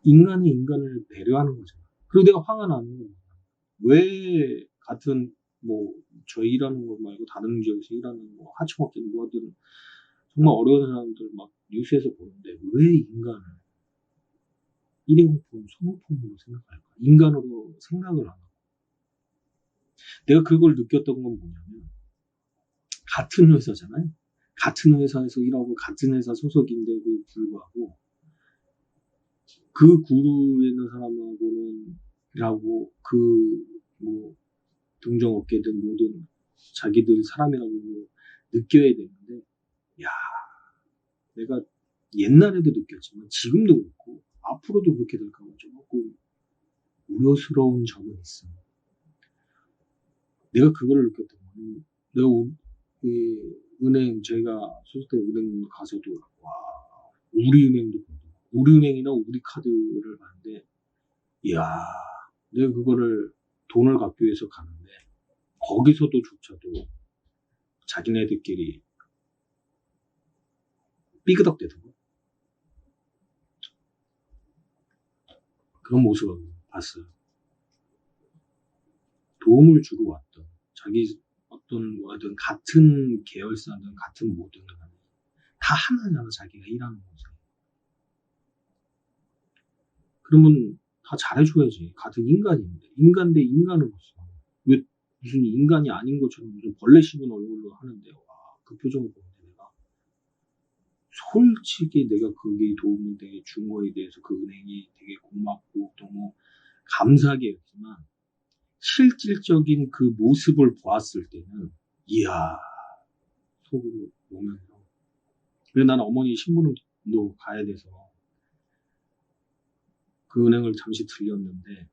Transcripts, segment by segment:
인간이 인간을 배려하는 거잖아. 그리고 내가 화가 나는 건 왜 같은 저희 일하는 거 말고 다른 지역에서 일하는 하청업계 누구든 정말 어려운 사람들 막 뉴스에서 보는데 왜 인간을 일회용품, 소모품으로 생각할까? 인간으로 생각을 안 하고. 내가 그걸 느꼈던 건 뭐냐면 같은 회사잖아요. 같은 회사에서 일하고 같은 회사 소속인데도 불구하고 그 그룹에 있는 사람하고는 일하고 동종업계든 모든 자기들 사람이라고 느껴야 되는데, 야, 내가 옛날에도 느꼈지만 지금도 그렇고 앞으로도 그렇게 될까 봐 조금 우려스러운 점은 있어. 내가 그거를 느꼈던 거는 내가 은행 제가 소속된 은행 가서도 우리은행이나 우리카드를 봤는데, 이야, 내가 그거를 돈을 갚기 위해서 가는데 거기서도조차도 자기네들끼리 삐그덕대더라고. 그런 모습을 봤어요. 도움을 주고 왔던 자기 어떤 같은 계열사든 같은 뭐든 다 하나잖아, 자기가 일하는 곳에. 그러면 다 잘해줘야지. 같은 인간인데, 인간 대 인간으로서 왜 무슨 인간이 아닌 것처럼 무슨 벌레 씹은 얼굴로 하는데, 그 표정을 보는데 내가 솔직히 내가 그게 도움을 되게 준 거에 대해서 그 은행이 되게 고맙고 너무 감사하게 했지만, 실질적인 그 모습을 보았을 때는 이야, 속으로 보면서. 그래서 나는 어머니 신부름도 가야 돼서 그 은행을 잠시 들렸는데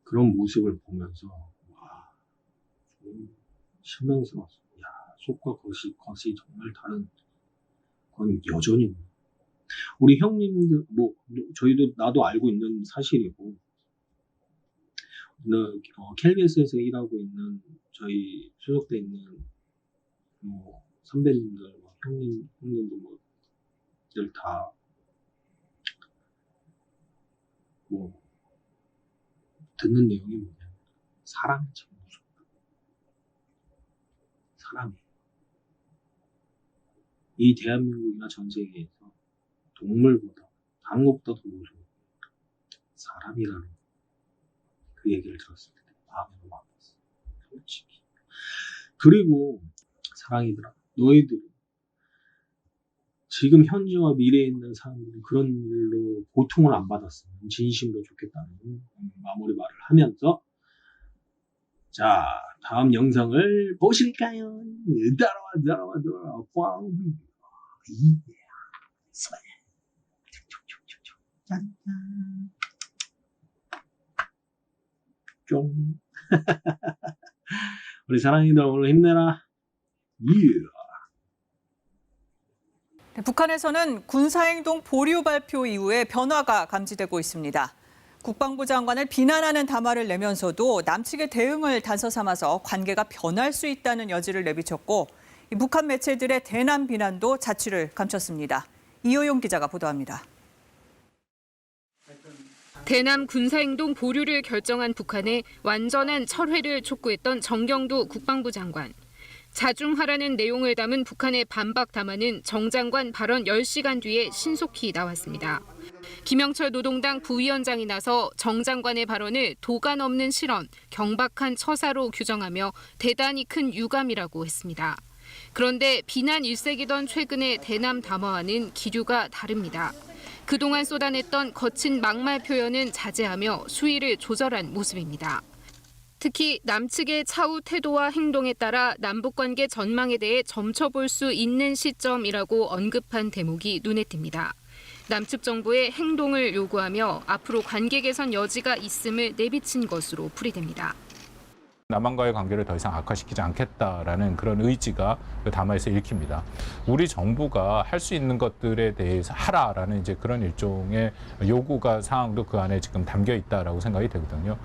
그런 모습을 보면서 좀 실망스러웠어. 야, 속과 겉이 정말 다른 건 여전히. 우리 형님들 저희도 나도 알고 있는 사실이고, KBS에서 일하고 있는 저희 소속돼 있는 선배님들, 형님들 다 듣는 내용이 뭐냐면 사랑이 참 무섭다. 사랑이 이 대한민국이나 전 세계에서 동물보다 다른 것보다 더 무서운 사람이라는 그 얘기를 들었을 때 마음이 너무 아팠어, 솔직히. 그리고 사랑이들아, 너희들은 지금 현재와 미래에 있는 사람들은 그런 일로 고통을 안 받았으면 진심으로 좋겠다는 마무리 말을 하면서, 자, 다음 영상을 보실까요? 따라와. 쫑. 우리 사랑이들 오늘 힘내라. 네, 북한에서는 군사행동 보류 발표 이후에 변화가 감지되고 있습니다. 국방부 장관을 비난하는 담화를 내면서도 남측의 대응을 단서 삼아서 관계가 변할 수 있다는 여지를 내비쳤고, 북한 매체들의 대남 비난도 자취를 감췄습니다. 이호용 기자가 보도합니다. 대남 군사행동 보류를 결정한 북한의 완전한 철회를 촉구했던 정경두 국방부 장관. 자중하라는 내용을 담은 북한의 반박 담화는 정 장관 발언 10시간 뒤에 신속히 나왔습니다. 김영철 노동당 부위원장이 나서 정 장관의 발언을 도가 넘는 실언, 경박한 처사로 규정하며 대단히 큰 유감이라고 했습니다. 그런데 비난 일색이던 최근의 대남 담화와는 기류가 다릅니다. 그동안 쏟아냈던 거친 막말 표현은 자제하며 수위를 조절한 모습입니다. 특히 남측의 차후 태도와 행동에 따라 남북관계 전망에 대해 점쳐볼 수 있는 시점이라고 언급한 대목이 눈에 띕니다. 남측 정부의 행동을 요구하며 앞으로 관계 개선 여지가 있음을 내비친 것으로 풀이됩니다. 남한과의 관계를 더 이상 악화시키지 않겠다라는 그런 의지가 그 담화에서 읽힙니다. 우리 정부가 할 수 있는 것들에 대해서 하라라는 이제 그런 일종의 요구가 사항도 그 안에 지금 담겨 있다라고 생각이 되거든요.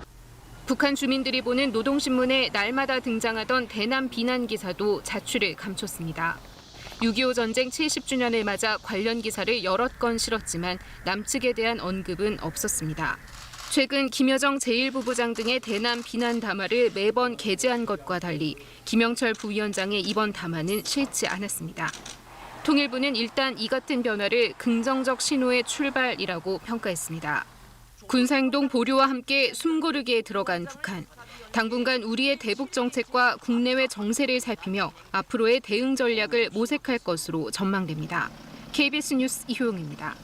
북한 주민들이 보는 노동신문에 날마다 등장하던 대남 비난 기사도 자취를 감췄습니다. 6.25 전쟁 70주년을 맞아 관련 기사를 여러 건 실었지만 남측에 대한 언급은 없었습니다. 최근 김여정 제1부부장 등의 대남 비난 담화를 매번 게재한 것과 달리 김영철 부위원장의 이번 담화는 실지 않았습니다. 통일부는 일단 이 같은 변화를 긍정적 신호의 출발이라고 평가했습니다. 군사행동 보류와 함께 숨고르기에 들어간 북한. 당분간 우리의 대북 정책과 국내외 정세를 살피며 앞으로의 대응 전략을 모색할 것으로 전망됩니다. KBS 뉴스 이효영입니다.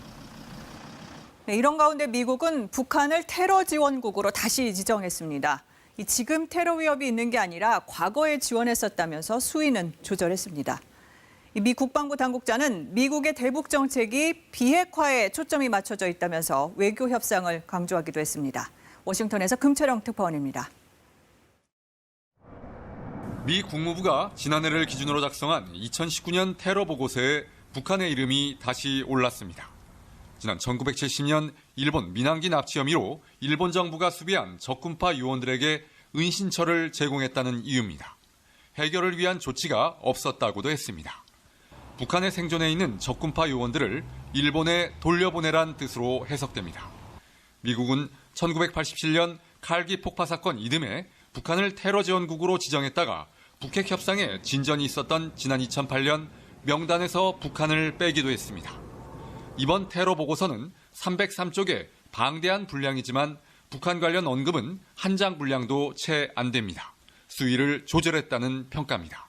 네, 이런 가운데 미국은 북한을 테러 지원국으로 다시 지정했습니다. 지금 테러 위협이 있는 게 아니라 과거에 지원했었다면서 수위는 조절했습니다. 미 국방부 당국자는 미국의 대북 정책이 비핵화에 초점이 맞춰져 있다면서 외교 협상을 강조하기도 했습니다. 워싱턴에서 금철영 특파원입니다. 미 국무부가 지난해를 기준으로 작성한 2019년 테러 보고서에 북한의 이름이 다시 올랐습니다. 지난 1970년 일본 민항기 납치 혐의로 일본 정부가 수비한 적군파 요원들에게 은신처를 제공했다는 이유입니다. 해결을 위한 조치가 없었다고도 했습니다. 북한에 생존해 있는 적군파 요원들을 일본에 돌려보내란 뜻으로 해석됩니다. 미국은 1987년 칼기 폭파 사건 이듬해 북한을 테러 지원국으로 지정했다가 북핵 협상에 진전이 있었던 지난 2008년 명단에서 북한을 빼기도 했습니다. 이번 테러 보고서는 303쪽에 방대한 분량이지만 북한 관련 언급은 한 장 분량도 채 안 됩니다. 수위를 조절했다는 평가입니다.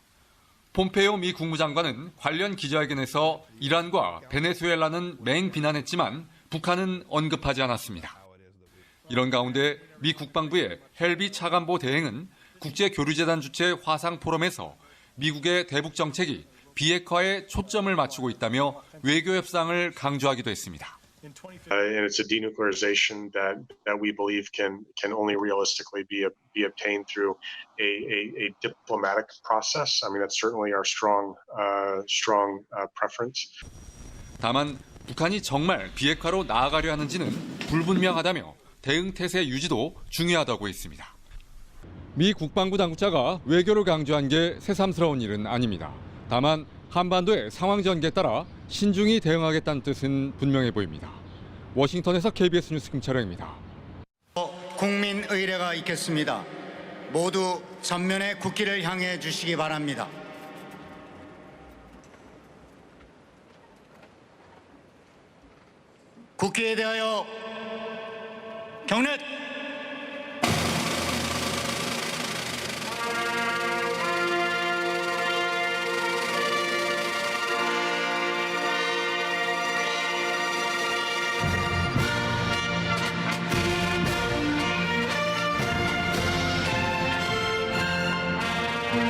폼페이오 미 국무장관은 관련 기자회견에서 이란과 베네수엘라는 맹비난했지만 북한은 언급하지 않았습니다. 이런 가운데 미 국방부의 헬비 차관보 대행은 국제교류재단 주최 화상 포럼에서 미국의 대북 정책이 비핵화에 초점을 맞추고 있다며 외교 협상을 강조하기도 했습니다. And it's a denuclearization that we believe can only realistically be obtained through a diplomatic process. I mean, that's certainly our strong preference. 다만 북한이 정말 비핵화로 나아가려 하는지는 불분명하다며 대응 태세 유지도 중요하다고 했습니다. 미 국방부 당국자가 외교를 강조한 게 새삼스러운 일은 아닙니다. 다만 한반도의 상황 전개에 따라 신중히 대응하겠다는 뜻은 분명해 보입니다. 워싱턴에서 KBS 뉴스 김철영입니다. 국민 의례가 있겠습니다. 모두 전면에 국기를 향해 주시기 바랍니다. 국기에 대하여 경례!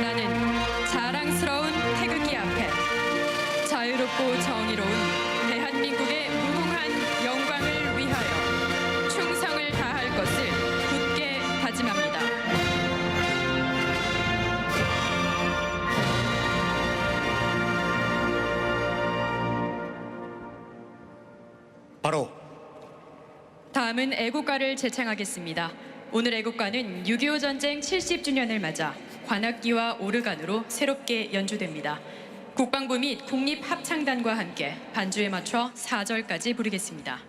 나는 자랑스러운 태극기 앞에 자유롭고 정의로운 대한민국의 무궁한 영광을 위하여 충성을 다할 것을 굳게 다짐합니다. 바로 다음은 애국가를 제창하겠습니다. 오늘 애국가는 6.25 전쟁 70주년을 맞아 관악기와 오르간으로 새롭게 연주됩니다. 국방부 및 국립합창단과 함께 반주에 맞춰 4절까지 부르겠습니다.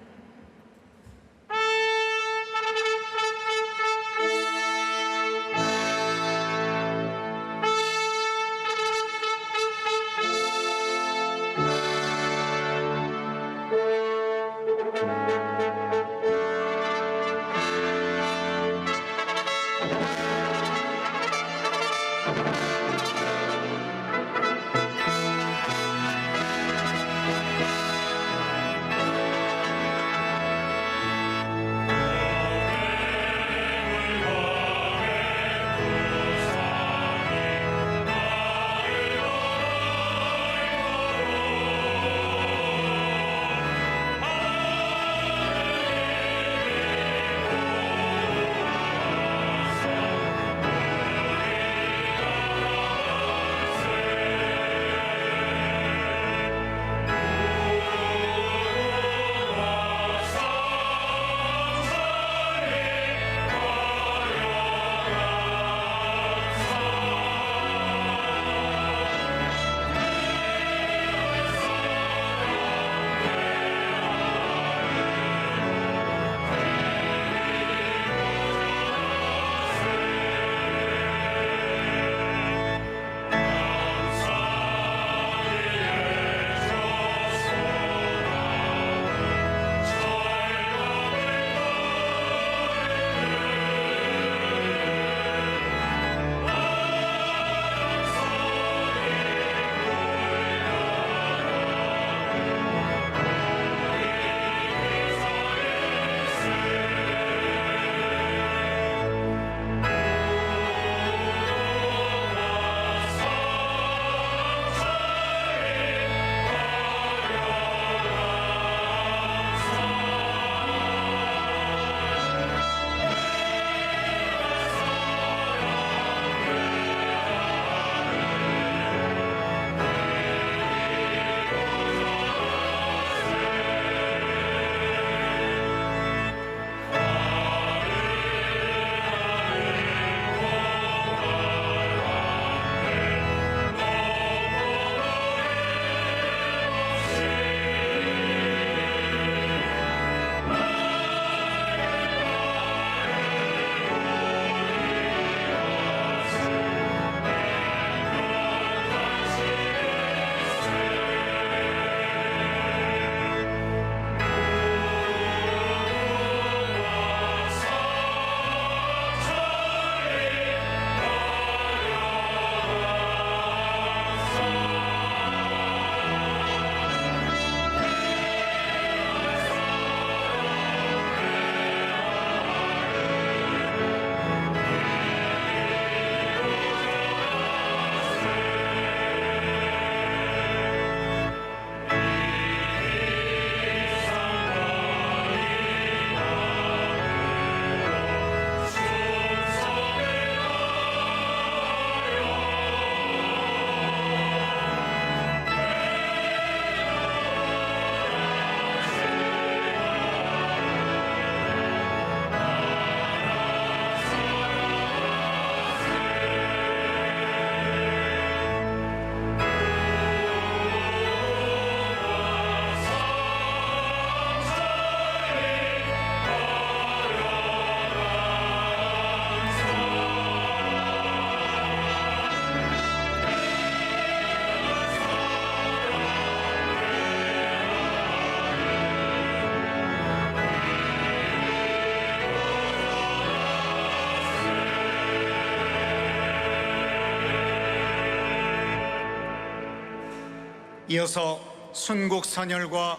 이어서 순국 선열과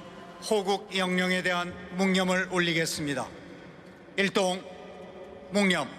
호국 영령에 대한 묵념을 올리겠습니다. 일동 묵념.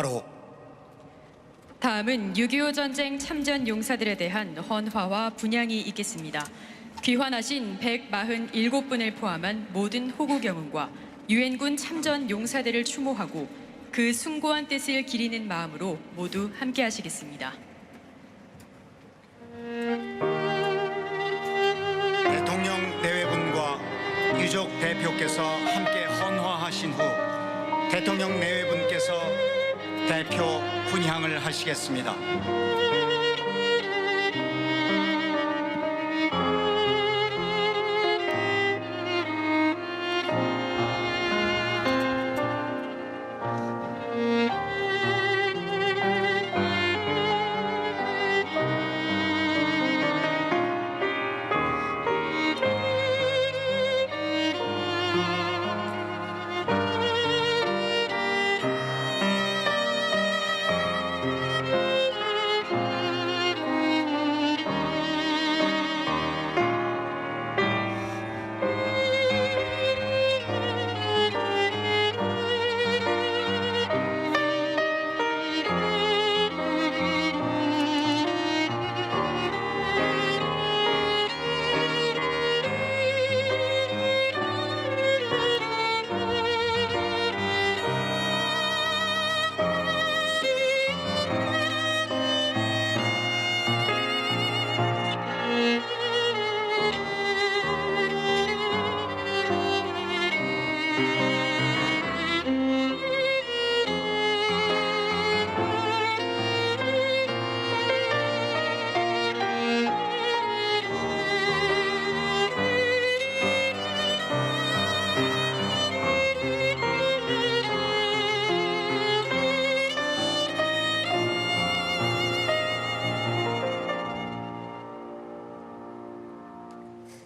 바로 다음은 6.25 전쟁 참전 용사들에 대한 헌화와 분향이 있겠습니다. 귀환하신 147분을 포함한 모든 호국 영웅과 유엔군 참전 용사들을 추모하고 그 숭고한 뜻을 기리는 마음으로 모두 함께 하시겠습니다. 대통령 내외분과 유족 대표께서 함께 헌화하신 후 대통령 내외분께서 대표 분향을 하시겠습니다.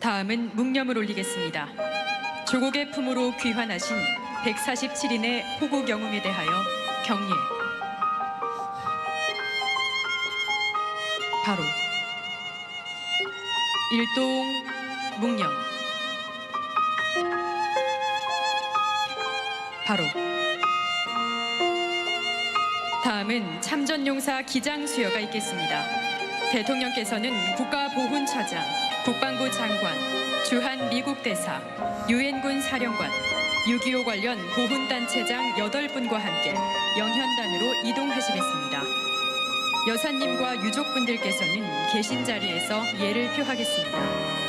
다음은 묵념을 올리겠습니다. 조국의 품으로 귀환하신 147인의 호국 영웅에 대하여 경례. 바로 일동 묵념. 바로 다음은 참전용사 기장 수여가 있겠습니다. 대통령께서는 국가보훈처장, 국방부 장관, 주한 미국 대사, 유엔군 사령관, 6.25 관련 보훈단체장 8분과 함께 영현단으로 이동하시겠습니다. 여사님과 유족분들께서는 계신 자리에서 예를 표하겠습니다.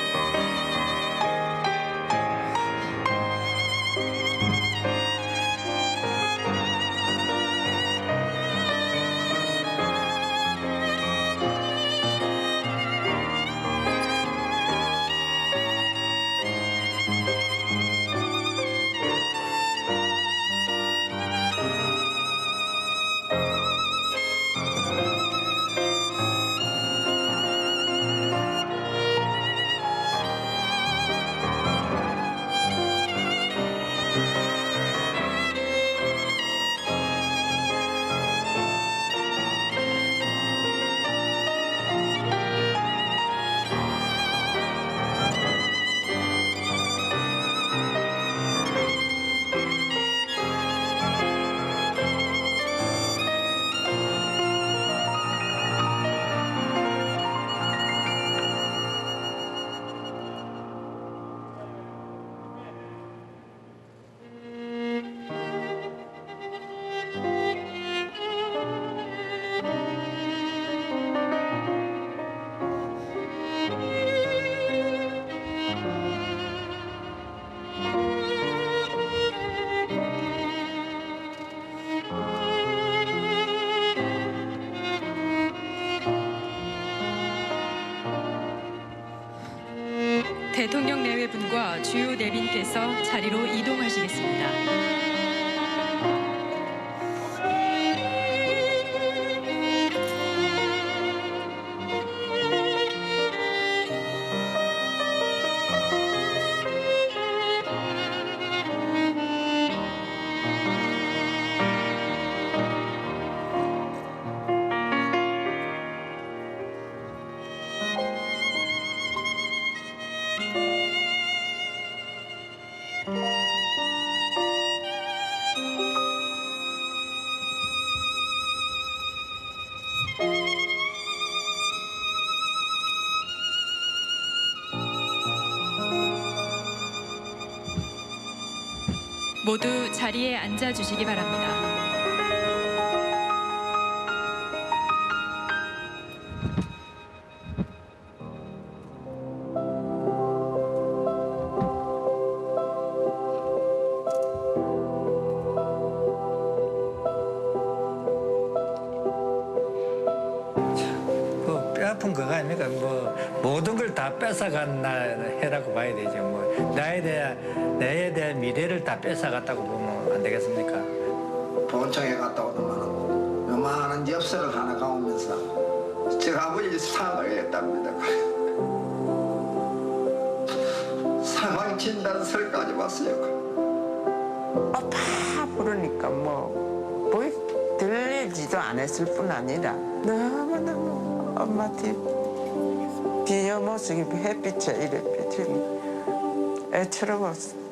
대통령 내외분과 주요 내빈께서 자리로 이동하시겠습니다. 모두 자리에 앉아 주시기 바랍니다. 뼈아픈 거가 아닙니까? 모든 걸 다 뺏어간다 해라고 봐야 되죠. 나에 대한 미래를 다 뺏어갔다고 보면 안 되겠습니까? 본청에 갔다 오더만 요만한 엽서를 하나 가오면서 제가 아버지 사망을 했답니다. 사망 진단 설까지 왔어요. 다 부르니까 들리지도 않았을 뿐 아니라 너무너무 엄마 뒤에 모습이 햇빛에 이래 비치니 애처로웠어.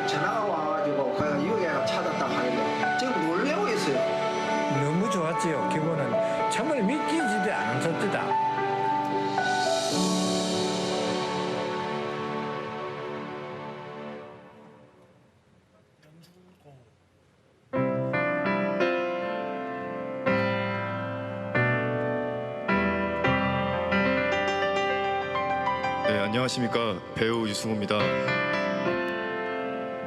전화가 와가지고 그 유해가 찾았다고 하는데 지금 놀래고 있어요. 너무 좋았지요. 기분은 정말 믿기지도 않았습니다. 네, 안녕하십니까. 배우 유승호입니다.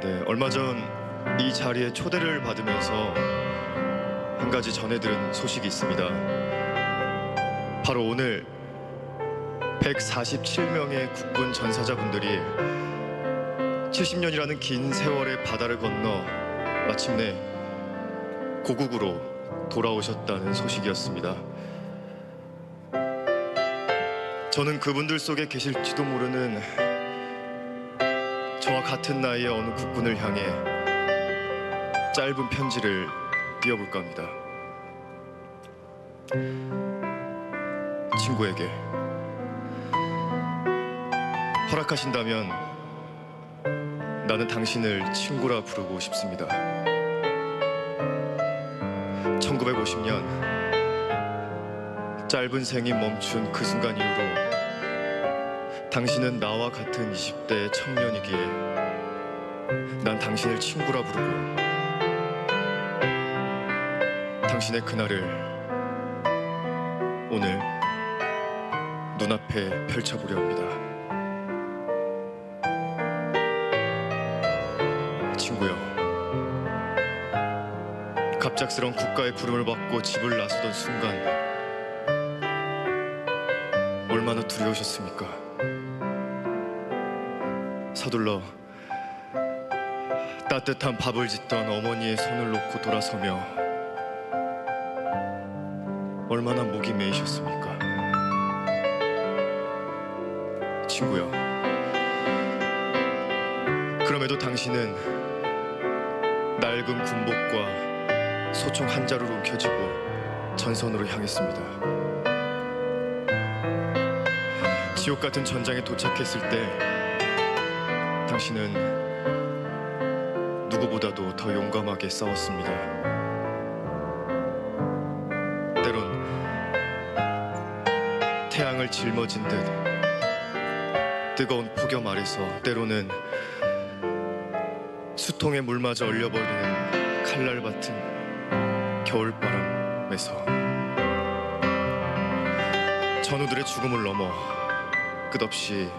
네, 얼마 전 이 자리에 초대를 받으면서 한 가지 전해들은 소식이 있습니다. 바로 오늘 147명의 국군 전사자분들이 70년이라는 긴 세월의 바다를 건너 마침내 고국으로 돌아오셨다는 소식이었습니다. 저는 그분들 속에 계실지도 모르는 저와 같은 나이의 어느 국군을 향해 짧은 편지를 띄워볼까 합니다. 친구에게 허락하신다면 나는 당신을 친구라 부르고 싶습니다. 1950년 짧은 생이 멈춘 그 순간 이후로 당신은 나와 같은 20대 청년이기에 난 당신을 친구라 부르고 당신의 그날을 오늘 눈앞에 펼쳐보려 합니다. 친구여, 갑작스런 국가의 부름을 받고 집을 나서던 순간 얼마나 두려우셨습니까? 서둘러 따뜻한 밥을 짓던 어머니의 손을 놓고 돌아서며 얼마나 목이 메이셨습니까? 친구여, 그럼에도 당신은 낡은 군복과 소총 한 자루로 움켜쥐고 전선으로 향했습니다. 지옥 같은 전장에 도착했을 때 당신은 누구보다도 더 용감하게 싸웠습니다. 때론 태양을 짊어진 듯 뜨거운 폭염 아래서, 때로는 수통에 물맞아 얼려버리는 칼날 같은 겨울바람에서 전우들의 죽음을 넘어 끝없이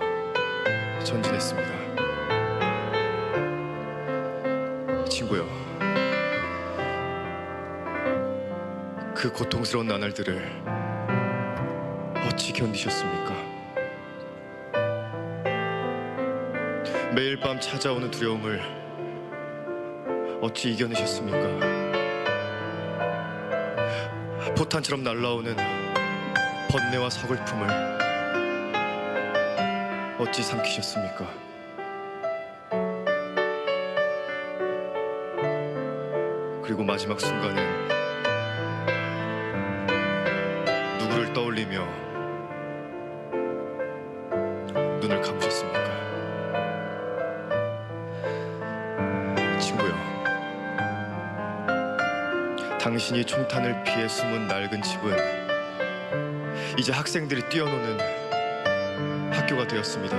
전진했습니다. 친구요, 그 고통스러운 나날들을 어찌 견디셨습니까? 매일 밤 찾아오는 두려움을 어찌 이겨내셨습니까? 포탄처럼 날아오는 번뇌와 서글픔을 어찌 삼키셨습니까? 그리고 마지막 순간엔 누구를 떠올리며 눈을 감으셨습니까? 친구요, 당신이 총탄을 피해 숨은 낡은 집은 이제 학생들이 뛰어노는 학교가 되었습니다.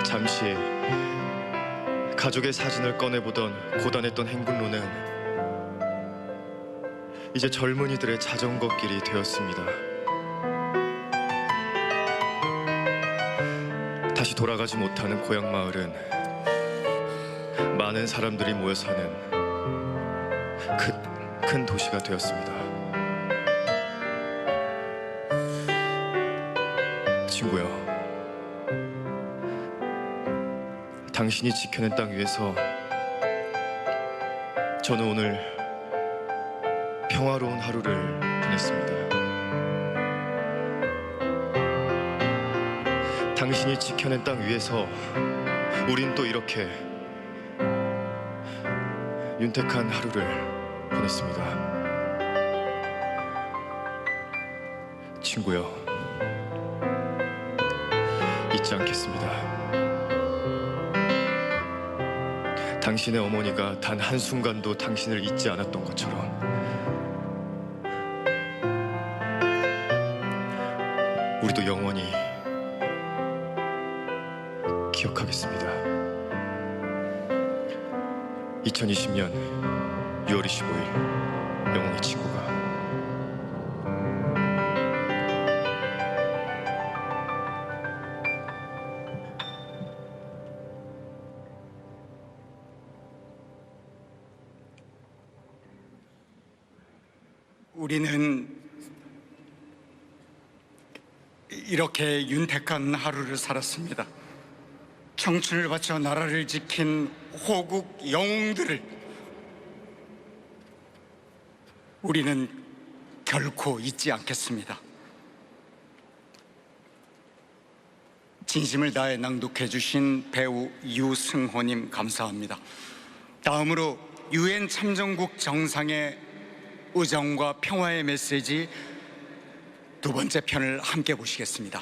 잠시 가족의 사진을 꺼내보던 고단했던 행군로는 이제 젊은이들의 자전거 길이 되었습니다. 다시 돌아가지 못하는 고향 마을은 많은 사람들이 모여 사는 큰 도시가 되었습니다. 친구요, 당신이 지켜낸 땅 위에서 저는 오늘 평화로운 하루를 보냈습니다. 당신이 지켜낸 땅 위에서 우린 또 이렇게 윤택한 하루를 보냈습니다. 친구요, 잊지 않겠습니다. 당신의 어머니가 단 한순간도 당신을 잊지 않았던 것처럼 우리도 영원히 기억하겠습니다. 2020년 6월 25일 영웅의 친구가. 우리는 이렇게 윤택한 하루를 살았습니다. 청춘을 바쳐 나라를 지킨 호국 영웅들을 우리는 결코 잊지 않겠습니다. 진심을 다해 낭독해 주신 배우 유승호님 감사합니다. 다음으로 유엔 참전국 정상의 우정과 평화의 메시지 두 번째 편을 함께 보시겠습니다.